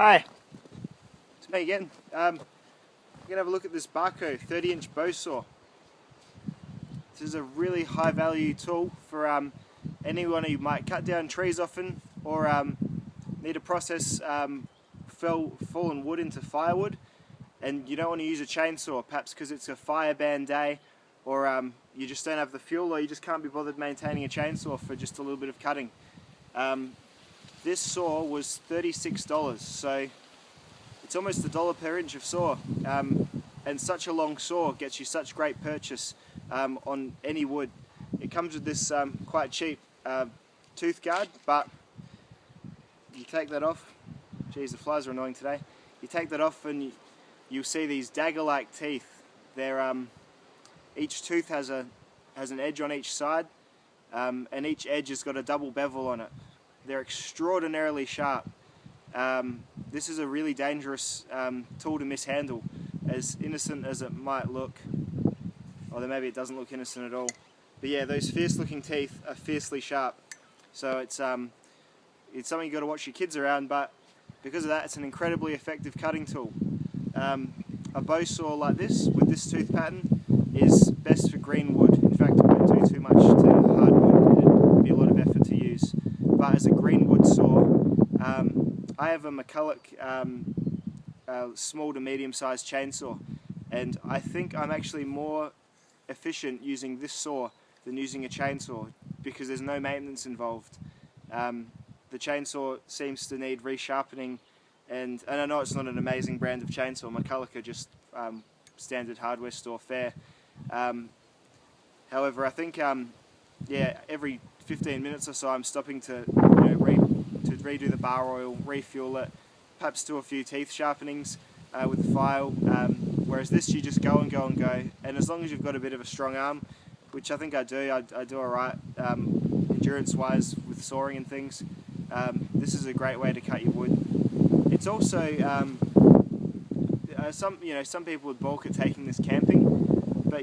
Hi, it's me again. We're going to have a look at this Bahco 30-inch bow saw. This is a really high value tool for anyone who might cut down trees often or need to process fallen wood into firewood, and you don't want to use a chainsaw, perhaps because it's a fire ban day, or you just don't have the fuel, or you just can't be bothered maintaining a chainsaw for just a little bit of cutting. This saw was $36, so it's almost $1 per inch of saw, and such a long saw gets you such great purchase on any wood. It comes with this quite cheap tooth guard, but you take that off. Geez, the flies are annoying today. You take that off and you'll see these dagger-like teeth. They're each tooth has an edge on each side, and each edge has got a double bevel on it. They're extraordinarily sharp. This is a really dangerous tool to mishandle, as innocent as it might look. Although maybe it doesn't look innocent at all. But yeah, those fierce-looking teeth are fiercely sharp. So it's something you've got to watch your kids around, but because of that, it's an incredibly effective cutting tool. A bow saw like this, with this tooth pattern, is best for green wood. In fact, it won't do too much to hardwood. It would be a lot of effort to use. But as a green wood saw, I have a McCulloch small to medium-sized chainsaw, and I think I'm actually more efficient using this saw than using a chainsaw because there's no maintenance involved. The chainsaw seems to need resharpening, and I know it's not an amazing brand of chainsaw. McCulloch are just standard hardware store fare. However, I think yeah, every 15 minutes or so I'm stopping to redo the bar oil, refuel it, perhaps do a few teeth sharpenings with the file. Whereas this, you just go and go and go, and as long as you've got a bit of a strong arm, which I think I do alright endurance-wise with sawing and things. This is a great way to cut your wood. It's also some people would balk at taking this camping, but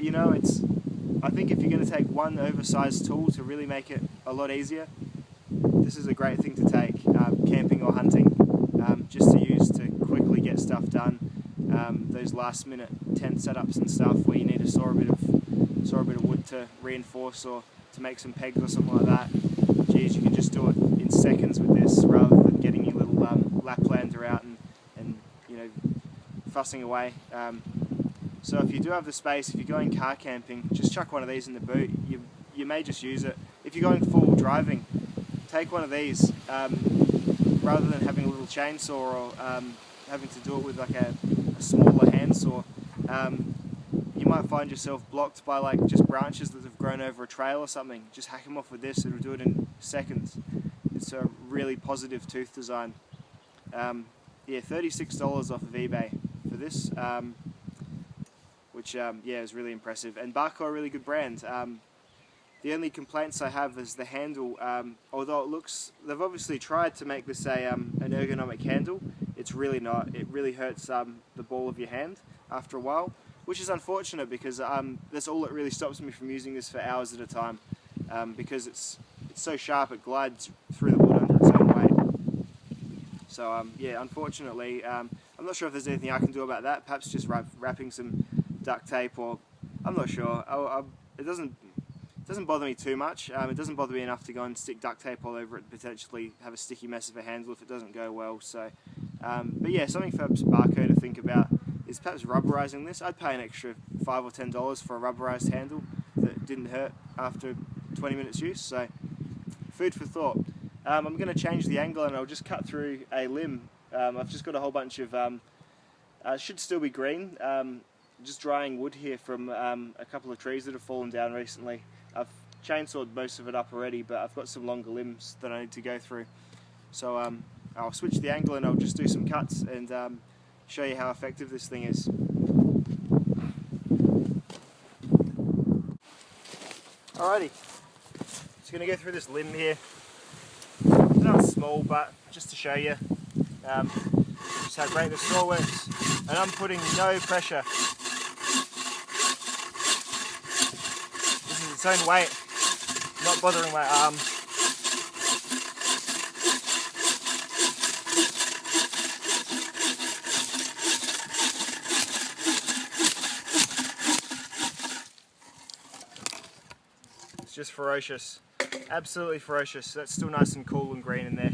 I think if you're going to take one oversized tool to really make it a lot easier, this is a great thing to take camping or hunting, just to use to quickly get stuff done. Those last minute tent setups and stuff where you need to saw a bit of wood to reinforce or to make some pegs or something like that. Geez, you can just do it in seconds with this rather than getting your little Laplander out and fussing away. So if you do have the space, if you're going car camping, just chuck one of these in the boot. You may just use it. If you're going full driving, take one of these rather than having a little chainsaw or having to do it with like a smaller handsaw. You might find yourself blocked by like just branches that have grown over a trail or something. Just hack them off with this, it'll do it in seconds. It's a really positive tooth design. Yeah, $36 off of eBay for this, which yeah, is really impressive. And Bahco are a really good brand. The only complaints I have is the handle. Although they've obviously tried to make this an ergonomic handle. It's really not. It really hurts the ball of your hand after a while, which is unfortunate because that's all that really stops me from using this for hours at a time, because it's so sharp it glides through the wood under its own weight. So yeah, unfortunately, I'm not sure if there's anything I can do about that. Perhaps just wrapping some duct tape, or I'm not sure. It doesn't bother me too much. It doesn't bother me enough to go and stick duct tape all over it and potentially have a sticky mess of a handle if it doesn't go well. So, but yeah, something for Bahco to think about is perhaps rubberizing this. I'd pay an extra $5 or $10 for a rubberized handle that didn't hurt after 20 minutes use. So, food for thought. I'm going to change the angle and I'll just cut through a limb. I've just got a whole bunch of, should still be green, just drying wood here from a couple of trees that have fallen down recently. I've chainsawed most of it up already, but I've got some longer limbs that I need to go through. So I'll switch the angle and I'll just do some cuts and show you how effective this thing is. Alrighty, just going to go through this limb here. Not small, but just to show you just how great the saw works. And I'm putting no pressure. This is its own weight, not bothering my arm. just ferocious. Absolutely ferocious. That's still nice and cool and green in there.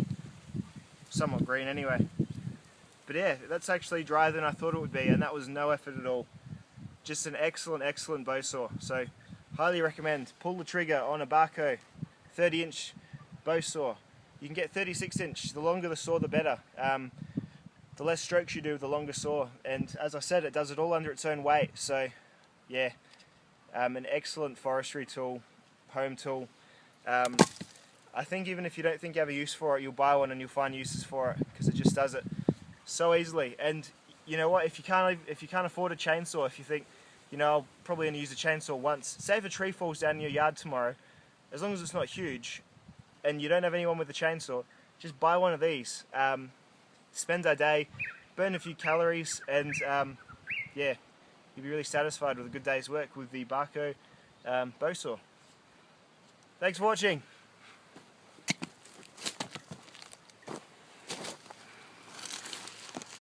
Somewhat green anyway. But yeah, that's actually drier than I thought it would be, and that was no effort at all. Just an excellent, excellent bow saw. So, highly recommend. Pull the trigger on a Bahco 30-inch bow saw. You can get 36-inch. The longer the saw, the better. The less strokes you do with the longer saw, and as I said, it does it all under its own weight. So, yeah, an excellent forestry tool, home tool. I think even if you don't think you have a use for it, you'll buy one and you'll find uses for it, because it just does it so easily. And you know what, if you can't afford a chainsaw, if you think, you know, I'll probably only use a chainsaw once, say if a tree falls down in your yard tomorrow, as long as it's not huge and you don't have anyone with a chainsaw, just buy one of these. Spend a day, burn a few calories, and yeah, you'll be really satisfied with a good day's work with the Bahco bow saw. Thanks for watching.